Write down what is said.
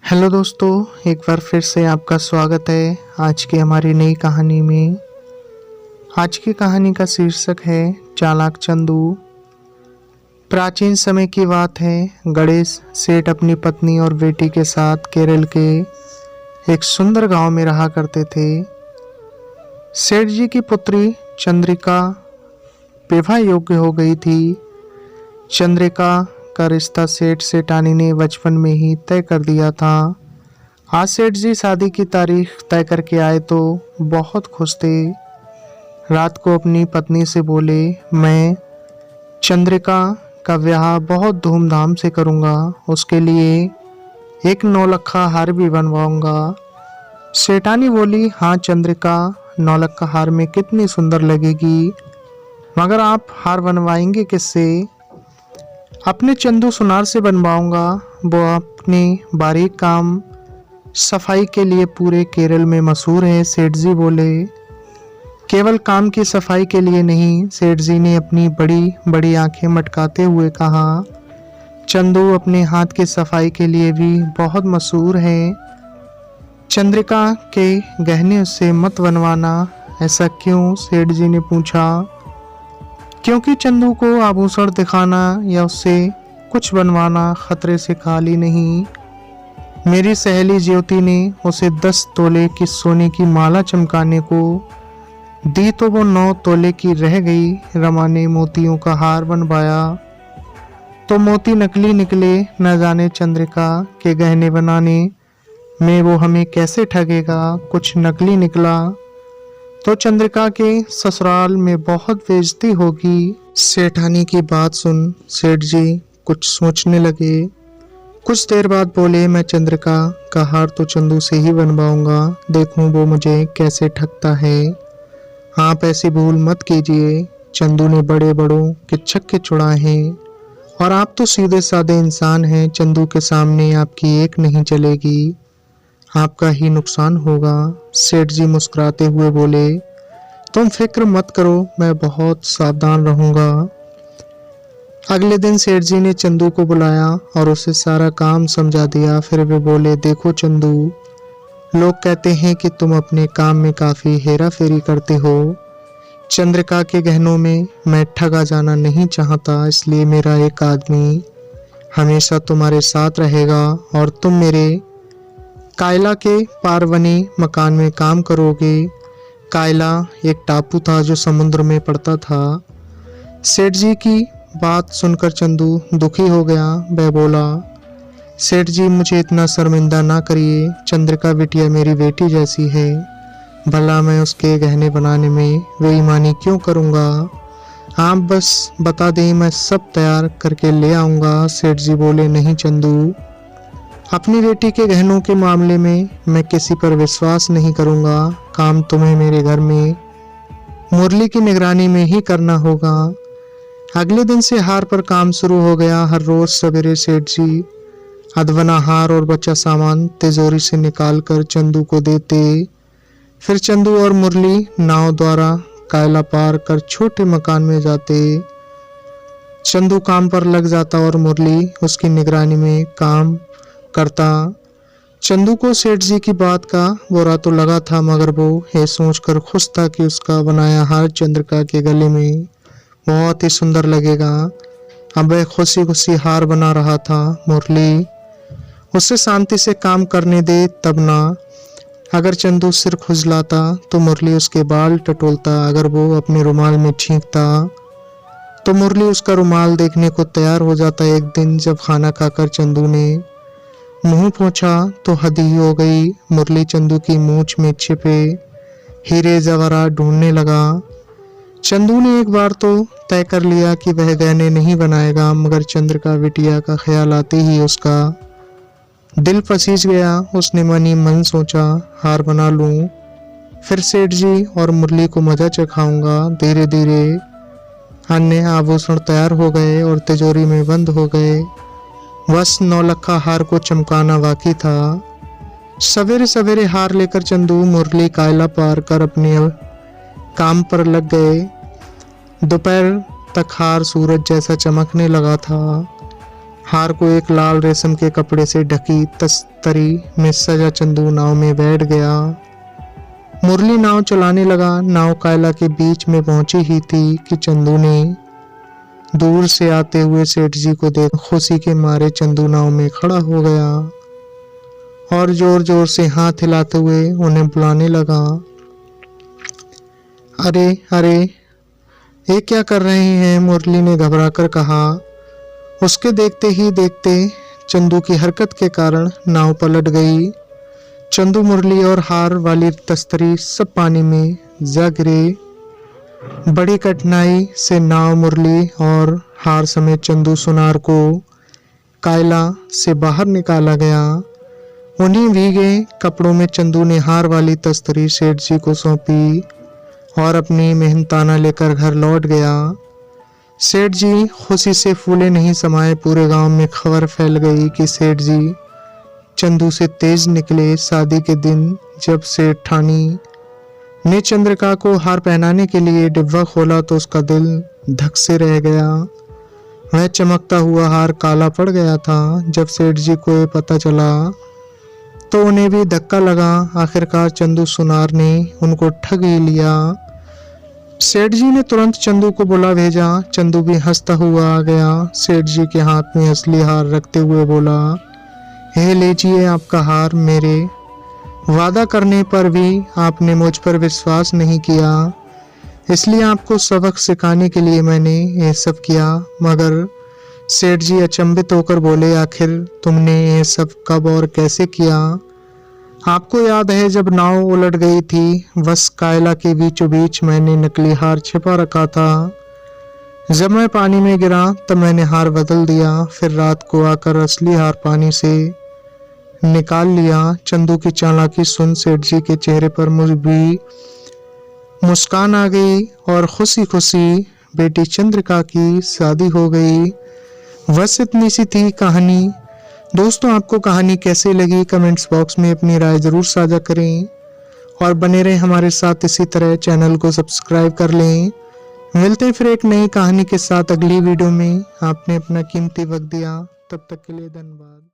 Hello दोस्तों, एक बार फिर से आपका स्वागत है आज की हमारी नई कहानी में। आज की कहानी का शीर्षक है चालाक चंदू। प्राचीन समय की बात है। गणेश सेठ अपनी पत्नी और बेटी के साथ केरल के एक सुंदर गांव में रहा करते थे। सेठ जी की पुत्री चंद्रिका विवाह योग्य हो गई थी। चंद्रिका का रिश्ता सेठ सेठानी ने बचपन में ही तय कर दिया था। आज सेठ जी शादी की तारीख तय करके आए तो बहुत खुश थे। रात को अपनी पत्नी से बोले, मैं चंद्रिका का ब्याह बहुत धूमधाम से करूंगा, उसके लिए एक नौलखा हार भी बनवाऊंगा। सेठानी बोली, हाँ चंद्रिका, नौलखा हार में कितनी सुंदर लगेगी, मगर आप हार बनवाएंगे किससे? अपने चंदू सुनार से बनवाऊंगा। वो अपने बारीक काम सफाई के लिए पूरे केरल में मशहूर है। सेठ जी बोले, केवल काम की सफाई के लिए नहीं। सेठ जी ने अपनी बड़ी बड़ी आंखें मटकाते हुए कहा, चंदू अपने हाथ की सफाई के लिए भी बहुत मशहूर है। चंद्रिका के गहने उससे मत बनवाना। ऐसा क्यों? सेठ जी ने पूछा। क्योंकि चंदू को आभूषण दिखाना या उससे कुछ बनवाना खतरे से खाली नहीं। मेरी सहेली ज्योति ने उसे 10 तोले की सोने की माला चमकाने को दी तो वो 9 तोले की रह गई। रमा ने मोतियों का हार बनवाया तो मोती नकली निकले। न जाने चंद्रिका के गहने बनाने में वो हमें कैसे ठगेगा। कुछ नकली निकला तो चंद्रिका के ससुराल में बहुत बेइज्जती होगी। सेठानी की बात सुन सेठ जी कुछ सोचने लगे। कुछ देर बाद बोले, मैं चंद्रिका का हार तो चंदू से ही बनवाऊंगा, देखूं वो मुझे कैसे ठगता है। आप ऐसी भूल मत कीजिए। चंदू ने बड़े बड़ों के छक्के छुड़ाए हैं और आप तो सीधे साधे इंसान हैं। चंदू के सामने आपकी एक नहीं चलेगी, आपका ही नुकसान होगा। सेठ जी मुस्कुराते हुए बोले, तुम फिक्र मत करो, मैं बहुत सावधान रहूंगा। अगले दिन सेठ जी ने चंदू को बुलाया और उसे सारा काम समझा दिया। फिर वे बोले, देखो चंदू, लोग कहते हैं कि तुम अपने काम में काफी हेरा फेरी करते हो। चंद्रिका के गहनों में मैं ठगा जाना नहीं चाहता, इसलिए मेरा एक आदमी हमेशा तुम्हारे साथ रहेगा और तुम मेरे कायला के पारवनी मकान में काम करोगे। कायला एक टापू था जो समुद्र में पड़ता था। सेठ जी की बात सुनकर चंदू दुखी हो गया। वह बोला, सेठ जी मुझे इतना शर्मिंदा ना करिए। चंद्रिका बिटिया मेरी बेटी जैसी है, भला मैं उसके गहने बनाने में बेईमानी क्यों करूँगा? आप बस बता दें, मैं सब तैयार करके ले आऊँगा। सेठ जी बोले, नहीं चंदू, अपनी बेटी के गहनों के मामले में मैं किसी पर विश्वास नहीं करूंगा। काम तुम्हें मेरे घर में मुरली की निगरानी में ही करना होगा। अगले दिन से हार पर काम शुरू हो गया। हर रोज सवेरे सेठ जी अधवना हार और बचा सामान तिजोरी से निकाल कर चंदू को देते। फिर चंदू और मुरली नाव द्वारा कायला पार कर छोटे मकान में जाते। चंदू काम पर लग जाता और मुरली उसकी निगरानी में काम करता। चंदू को सेठ जी की बात का बुरा तो लगा था, मगर वो ये सोचकर खुश था कि उसका बनाया हार चंद्रिका के गले में बहुत ही सुंदर लगेगा। अब वह खुशी खुशी हार बना रहा था। मुरली उसे शांति से काम करने दे तब ना। अगर चंदू सिर खुजलाता तो मुरली उसके बाल टटोलता। अगर वो अपने रुमाल में छींकता तो मुरली उसका रुमाल देखने को तैयार हो जाता। एक दिन जब खाना खाकर चंदू ने मुंह पोंछा तो हद ही हो गई। मुरली चंदू की मूंछ में छिपे हीरे जवाहरात ढूंढने लगा। चंदू ने एक बार तो तय कर लिया कि वह गहने नहीं बनाएगा, मगर चंद्रिका बिटिया का ख्याल आते ही उसका दिल पसीज गया। उसने मन ही मन सोचा, हार बना लूं, फिर सेठ जी और मुरली को मजा चखाऊंगा। धीरे धीरे अन्य आभूषण तैयार हो गए और तिजोरी में बंद हो गए। बस नौलखा हार को चमकाना बाकी था। सवेरे सवेरे हार लेकर चंदू मुरली कायला पार कर अपने काम पर लग गए। दोपहर तक हार सूरज जैसा चमकने लगा था। हार को एक लाल रेशम के कपड़े से ढकी तस्तरी में सजा चंदू नाव में बैठ गया। मुरली नाव चलाने लगा। नाव कायला के बीच में पहुंची ही थी कि चंदू ने दूर से आते हुए सेठ जी को देख खुशी के मारे चंदू नाव में खड़ा हो गया और जोर जोर से हाथ हिलाते हुए उन्हें बुलाने लगा। अरे अरे, ये क्या कर रहे हैं? मुरली ने घबराकर कहा। उसके देखते ही देखते चंदू की हरकत के कारण नाव पलट गई। चंदू, मुरली और हार वाली तस्तरी सब पानी में जा गिरे। बड़ी कठिनाई से नाव, मुरली और हार समेत चंदू सुनार को कायला से बाहर निकाला गया। उन्हीं भीगे कपड़ों में चंदू ने हार वाली तस्तरी सेठ जी को सौंपी और अपनी मेहनताना लेकर घर लौट गया। सेठ जी खुशी से फूले नहीं समाये। पूरे गांव में खबर फैल गई कि सेठ जी चंदू से तेज निकले। शादी के दिन जब सेठानी ने चंद्रिका को हार पहनाने के लिए डिब्बा खोला तो उसका दिल धक से रह गया। वह चमकता हुआ हार काला पड़ गया था। जब सेठ जी को ये पता चला तो उन्हें भी धक्का लगा। आखिरकार चंदू सुनार ने उनको ठग ही लिया। सेठ जी ने तुरंत चंदू को बुला भेजा। चंदू भी हंसता हुआ आ गया। सेठ जी के हाथ में असली हार रखते हुए बोला, हे लीजिए आपका हार। मेरे वादा करने पर भी आपने मुझ पर विश्वास नहीं किया, इसलिए आपको सबक सिखाने के लिए मैंने ये सब किया। मगर सेठ जी अचंभित होकर बोले, आखिर तुमने ये सब कब और कैसे किया? आपको याद है जब नाव उलट गई थी, बस कायला के बीचों बीच मैंने नकली हार छिपा रखा था। जब मैं पानी में गिरा तब मैंने हार बदल दिया, फिर रात को आकर असली हार पानी से निकाल लिया। चंदू की चालाकी सुन सेठ जी के चेहरे पर मुझ भी मुस्कान आ गई और खुशी खुशी बेटी चंद्रिका की शादी हो गई। बस इतनी सी थी कहानी। दोस्तों, आपको कहानी कैसी लगी कमेंट्स बॉक्स में अपनी राय जरूर साझा करें और बने रहें हमारे साथ। इसी तरह चैनल को सब्सक्राइब कर लें। मिलते हैं फिर एक नई कहानी के साथ अगली वीडियो में। आपने अपना कीमती वक्त दिया, तब तक के लिए धन्यवाद।